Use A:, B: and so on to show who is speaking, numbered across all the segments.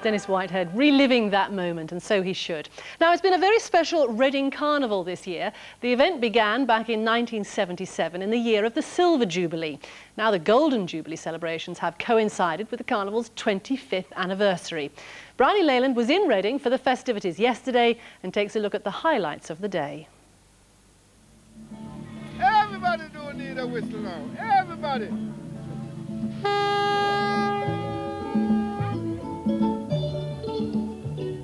A: Dennis Whitehead reliving that moment, and so he should. Now, it's been a very special Reading Carnival this year. The event began back in 1977 in the year of the Silver Jubilee. Now, the Golden Jubilee celebrations have coincided with the Carnival's 25th anniversary. Bryony Leyland was in Reading for the festivities yesterday and takes a look at the highlights of the day.
B: Everybody don't need a whistle now. Everybody.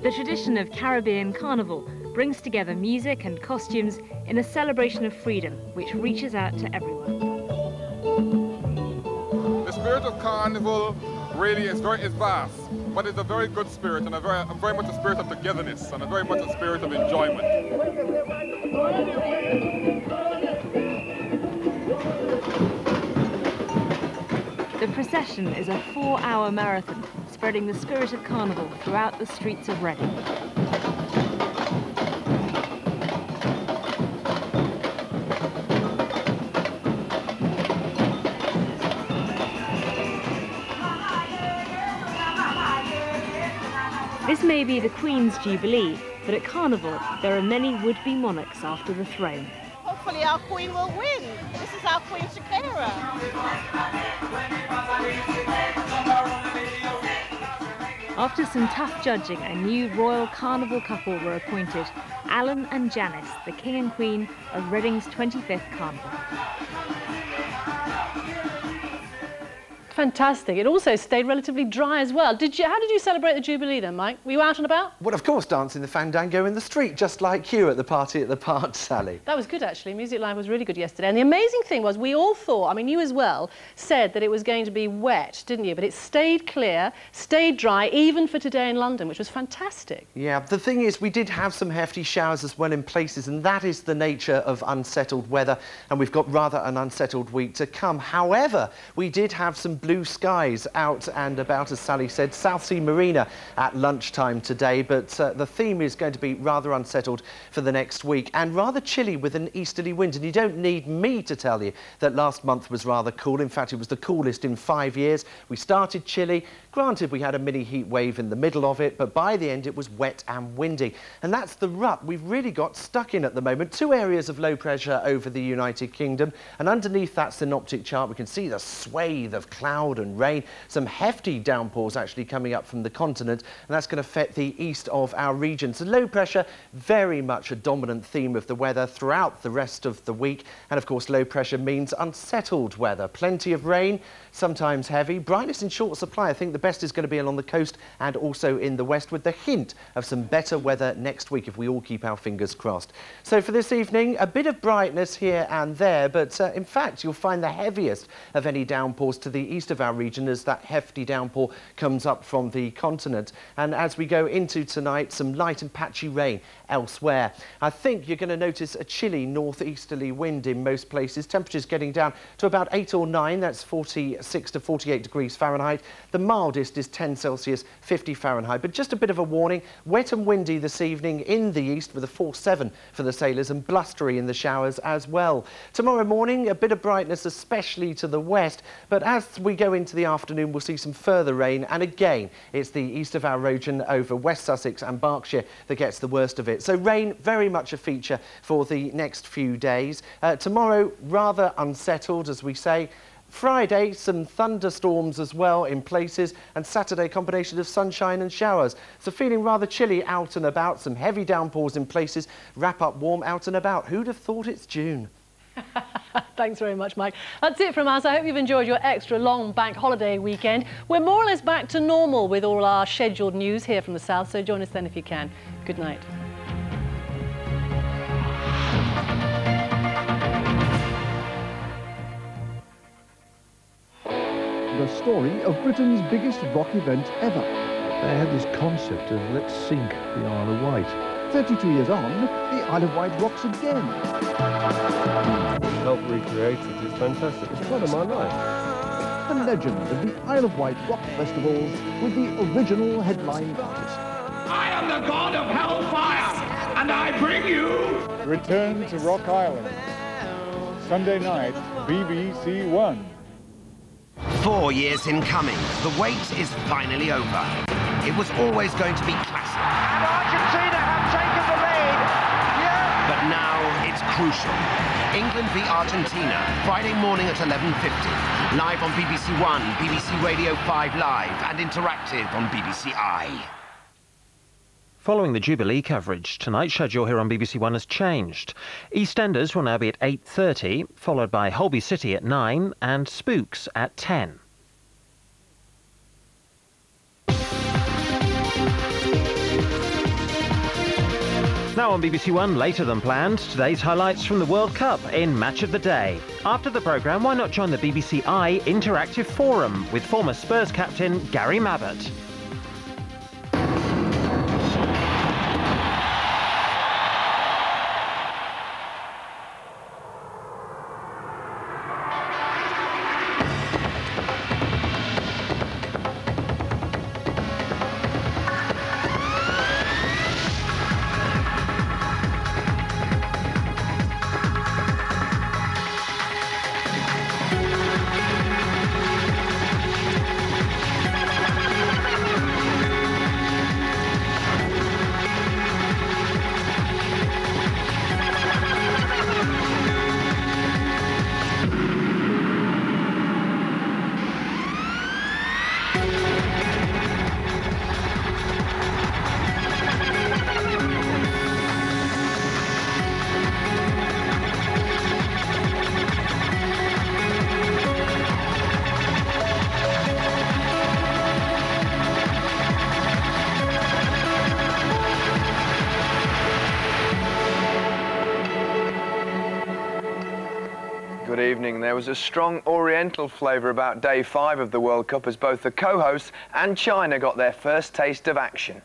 C: The tradition of Caribbean Carnival brings together music and costumes in a celebration of freedom which reaches out to everyone.
B: The spirit of Carnival really is vast, but it's a very good spirit and very much a spirit of togetherness and a very much a spirit of enjoyment.
C: The procession is a 4-hour marathon, spreading the spirit of Carnival throughout the streets of Reading. This may be the Queen's Jubilee, but at Carnival there are many would-be monarchs after the throne.
D: Hopefully our Queen will win. This is our Queen Shakira.
C: After some tough judging, a new royal carnival couple were appointed, Alan and Janice, the King and Queen of Reading's 25th Carnival.
A: Fantastic. It also stayed relatively dry as well. How did you celebrate the Jubilee then, Mike? Were you out and about?
E: Well, of course, dancing the fandango in the street, just like you at the party at the park, Sally. That
A: was good, actually. Music Live was really good yesterday. And the amazing thing was we all thought, I mean, you as well, said that it was going to be wet, didn't you? But it stayed clear, stayed dry, even for today in London, which was fantastic.
E: Yeah, the thing is, we did have some hefty showers as well in places, and that is the nature of unsettled weather, and we've got rather an unsettled week to come. However, we did have some blue skies out and about, as Sally said, Southsea Marina at lunchtime today, but the theme is going to be rather unsettled for the next week and rather chilly with an easterly wind. And you don't need me to tell you that last month was rather cool. In fact, it was the coolest in 5 years. We started chilly. Granted, we had a mini heat wave in the middle of it, but by the end it was wet and windy. And that's the rut we've really got stuck in at the moment. 2 areas of low pressure over the United Kingdom, and underneath that synoptic chart we can see the swathe of cloud and rain, some hefty downpours actually coming up from the continent, and that's going to affect the east of our region. So low pressure, very much a dominant theme of the weather throughout the rest of the week, and of course low pressure means unsettled weather. Plenty of rain, sometimes heavy, brightness in short supply. I think the best is going to be along the coast and also in the west, with the hint of some better weather next week if we all keep our fingers crossed. So for this evening, a bit of brightness here and there, but in fact you'll find the heaviest of any downpours to the east of our region as that hefty downpour comes up from the continent. And as we go into tonight, some light and patchy rain elsewhere. I think you're going to notice a chilly northeasterly wind in most places. Temperatures getting down to about 8 or 9, that's 46 to 48 degrees Fahrenheit. The mildest is 10 Celsius, 50 Fahrenheit. But just a bit of a warning, wet and windy this evening in the east with a force 7 for the sailors, and blustery in the showers as well. Tomorrow morning, a bit of brightness, especially to the west, but as we go into the afternoon, we'll see some further rain, and again, it's the east of our region over West Sussex and Berkshire that gets the worst of it. So rain, very much a feature for the next few days. Tomorrow, rather unsettled, as we say. Friday, some thunderstorms as well in places, and Saturday, combination of sunshine and showers. So feeling rather chilly out and about, some heavy downpours in places, wrap up warm out and about. Who'd have thought it's June?
A: Thanks very much, Mike. That's it from us. I hope you've enjoyed your extra long bank holiday weekend. We're more or less back to normal with all our scheduled news here from the south, so join us then if you can. Good night.
F: The story of Britain's biggest rock event ever. They had this concept of let's sink the Isle of Wight. 32 years on, the Isle of Wight rocks again.
G: Help recreate it is fantastic. It's part of my life.
F: The legend of the Isle of Wight rock festivals with the original headline artist.
H: I am the god of hellfire, and I bring you...
I: Return to Rock Island. Sunday night, BBC1.
J: 4 years in coming, the wait is finally over. It was always going to be classic.
H: And Argentina have taken the lead. Yeah.
J: But now it's crucial. England v Argentina, Friday morning at 11:50. Live on BBC1, BBC Radio 5 Live, and interactive on BBC I.
K: Following the Jubilee coverage, tonight's schedule here on BBC1 has changed. EastEnders will now be at 8:30, followed by Holby City at 9 and Spooks at 10. Now on BBC1, later than planned, today's highlights from the World Cup in Match of the Day. After the programme, why not join the BBC I Interactive Forum with former Spurs captain Gary Mabbott.
L: Good evening. There was a strong Oriental flavour about Day 5 of the World Cup as both the co-hosts and China got their first taste of action.